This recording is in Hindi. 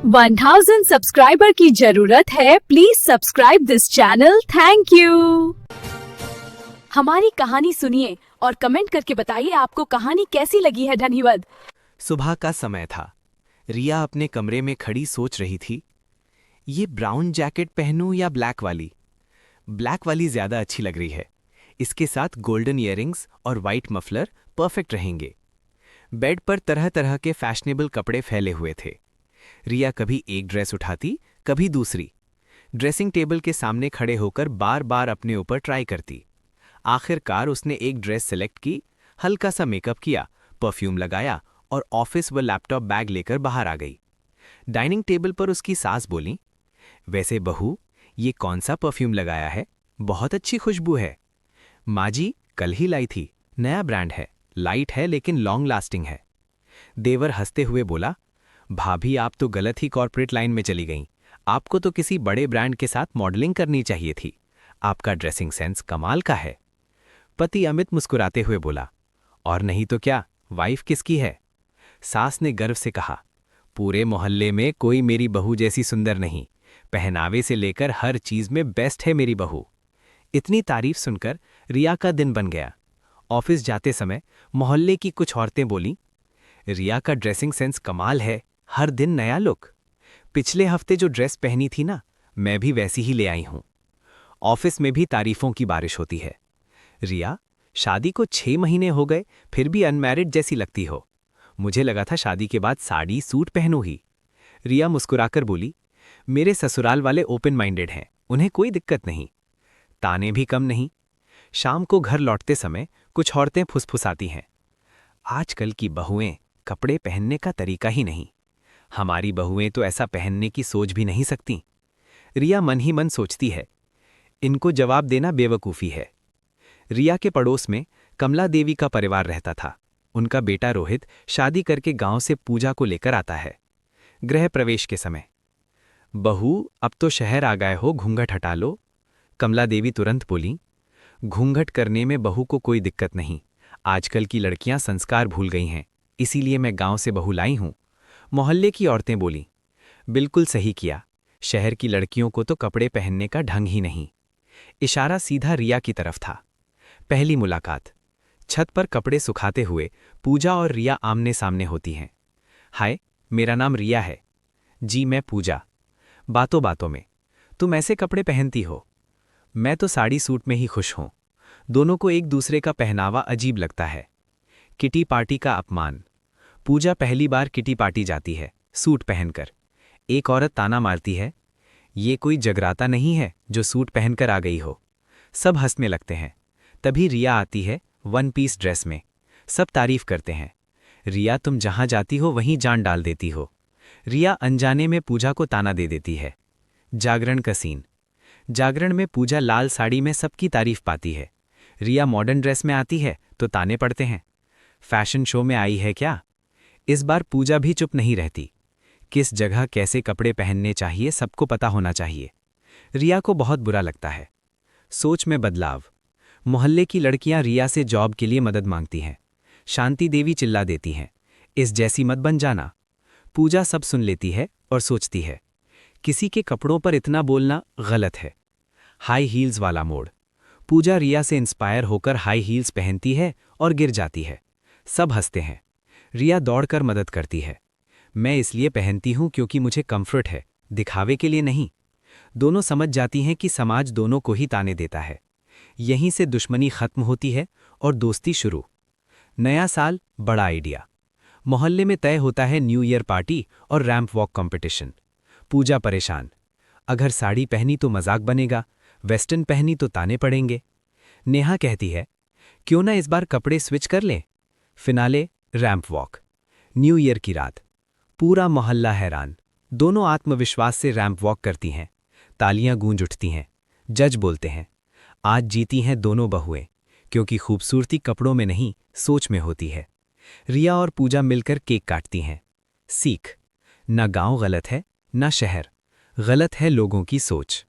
1000 सब्सक्राइबर की जरूरत है। Please subscribe this channel. Thank you. हमारी कहानी सुनिए और कमेंट करके बताइए आपको कहानी कैसी लगी है। धन्यवाद। सुबह का समय था। रिया अपने कमरे में खड़ी सोच रही थी, ये ब्राउन जैकेट पहनूं या ब्लैक वाली। ब्लैक वाली ज्यादा अच्छी लग रही है। इसके साथ गोल्डन ईयरिंग्स और वाइट मफलर परफेक्ट रहेंगे। बेड पर तरह तरह के फैशनेबल कपड़े फैले हुए थे। रिया कभी एक ड्रेस उठाती, कभी दूसरी। ड्रेसिंग टेबल के सामने खड़े होकर बार बार अपने ऊपर ट्राई करती। आखिरकार उसने एक ड्रेस सेलेक्ट की, हल्का सा मेकअप किया, परफ्यूम लगाया और ऑफिस व लैपटॉप बैग लेकर बाहर आ गई। डाइनिंग टेबल पर उसकी सास बोली, वैसे बहू, ये कौन सा परफ्यूम लगाया है? बहुत अच्छी खुशबू है। माँ जी, कल ही लाई थी, नया ब्रांड है, लाइट है लेकिन लॉन्ग लास्टिंग है। देवर हंसते हुए बोला, भाभी आप तो गलत ही कॉर्पोरेट लाइन में चली गईं। आपको तो किसी बड़े ब्रांड के साथ मॉडलिंग करनी चाहिए थी। आपका ड्रेसिंग सेंस कमाल का है। पति अमित मुस्कुराते हुए बोला, और नहीं तो क्या, वाइफ किसकी है? सास ने गर्व से कहा, पूरे मोहल्ले में कोई मेरी बहू जैसी सुंदर नहीं। पहनावे से लेकर हर चीज में बेस्ट है मेरी बहू। इतनी तारीफ सुनकर रिया का दिन बन गया। ऑफिस जाते समय मोहल्ले की कुछ औरतें बोलीं, रिया का ड्रेसिंग सेंस कमाल है, हर दिन नया लुक। पिछले हफ्ते जो ड्रेस पहनी थी ना, मैं भी वैसी ही ले आई हूं। ऑफिस में भी तारीफों की बारिश होती है। रिया, शादी को 6 महीने हो गए, फिर भी अनमैरिड जैसी लगती हो। मुझे लगा था शादी के बाद साड़ी सूट पहनू ही। रिया मुस्कुराकर बोली, मेरे ससुराल वाले ओपन माइंडेड हैं, उन्हें कोई दिक्कत नहीं। ताने भी कम नहीं। शाम को घर लौटते समय कुछ औरतें फुसफुसाती हैं, आजकल की बहुएं कपड़े पहनने का तरीका ही नहीं। हमारी बहुएं तो ऐसा पहनने की सोच भी नहीं सकती। रिया मन ही मन सोचती है, इनको जवाब देना बेवकूफ़ी है। रिया के पड़ोस में कमला देवी का परिवार रहता था। उनका बेटा रोहित शादी करके गांव से पूजा को लेकर आता है। गृह प्रवेश के समय, बहू अब तो शहर आ गए हो, घूंघट हटा लो। कमला देवी तुरंत बोली, घूंघट करने में बहू को कोई दिक्कत नहीं। आजकल की लड़कियां संस्कार भूल गई हैं, इसीलिए मैं गांव से बहू लाई हूं। मोहल्ले की औरतें बोलीं, बिल्कुल सही किया, शहर की लड़कियों को तो कपड़े पहनने का ढंग ही नहीं। इशारा सीधा रिया की तरफ था। पहली मुलाकात। छत पर कपड़े सुखाते हुए पूजा और रिया आमने सामने होती हैं। हाय, मेरा नाम रिया है। जी मैं पूजा। बातों बातों में, तुम ऐसे कपड़े पहनती हो? मैं तो साड़ी सूट में ही खुश हूं। दोनों को एक दूसरे का पहनावा अजीब लगता है। किटी पार्टी का अपमान। पूजा पहली बार किटी पार्टी जाती है, सूट पहनकर। एक औरत ताना मारती है, ये कोई जगराता नहीं है जो सूट पहनकर आ गई हो। सब हंसने लगते हैं। तभी रिया आती है, 1 पीस ड्रेस में। सब तारीफ करते हैं, रिया तुम जहां जाती हो वहीं जान डाल देती हो। रिया अनजाने में पूजा को ताना दे देती है। जागरण का सीन। जागरण में पूजा लाल साड़ी में सबकी तारीफ पाती है। रिया मॉडर्न ड्रेस में आती है तो ताने पड़ते हैं, फैशन शो में आई है क्या? इस बार पूजा भी चुप नहीं रहती। किस जगह कैसे कपड़े पहनने चाहिए सबको पता होना चाहिए। रिया को बहुत बुरा लगता है। सोच में बदलाव। मोहल्ले की लड़कियां रिया से जॉब के लिए मदद मांगती हैं। शांति देवी चिल्ला देती हैं, इस जैसी मत बन जाना। पूजा सब सुन लेती है और सोचती है, किसी के कपड़ों पर इतना बोलना गलत है। हाई हील्स वाला मोड़। पूजा रिया से इंस्पायर होकर हाई हील्स पहनती है और गिर जाती है। सब हंसते हैं। रिया दौड़कर मदद करती है, मैं इसलिए पहनती हूं क्योंकि मुझे कंफर्ट है, दिखावे के लिए नहीं। दोनों समझ जाती हैं कि समाज दोनों को ही ताने देता है। यहीं से दुश्मनी खत्म होती है और दोस्ती शुरू। नया साल, बड़ा आइडिया। मोहल्ले में तय होता है न्यू ईयर पार्टी और रैंप वॉक कंपटीशन। पूजा परेशान, अगर साड़ी पहनी तो मजाक बनेगा, वेस्टर्न पहनी तो ताने पड़ेंगे। नेहा कहती है, क्यों ना इस बार कपड़े स्विच कर लें। Finale, ramp walk. New year की रात, पूरा मोहल्ला हैरान। दोनों आत्मविश्वास से रैंप वॉक करती हैं। तालियां गूंज उठती हैं। जज बोलते हैं, आज जीती हैं दोनों बहुएं, क्योंकि खूबसूरती कपड़ों में नहीं, सोच में होती है। रिया और पूजा मिलकर केक काटती हैं। सीख, न गांव गलत है, न शहर। गलत है लोगों की सोच।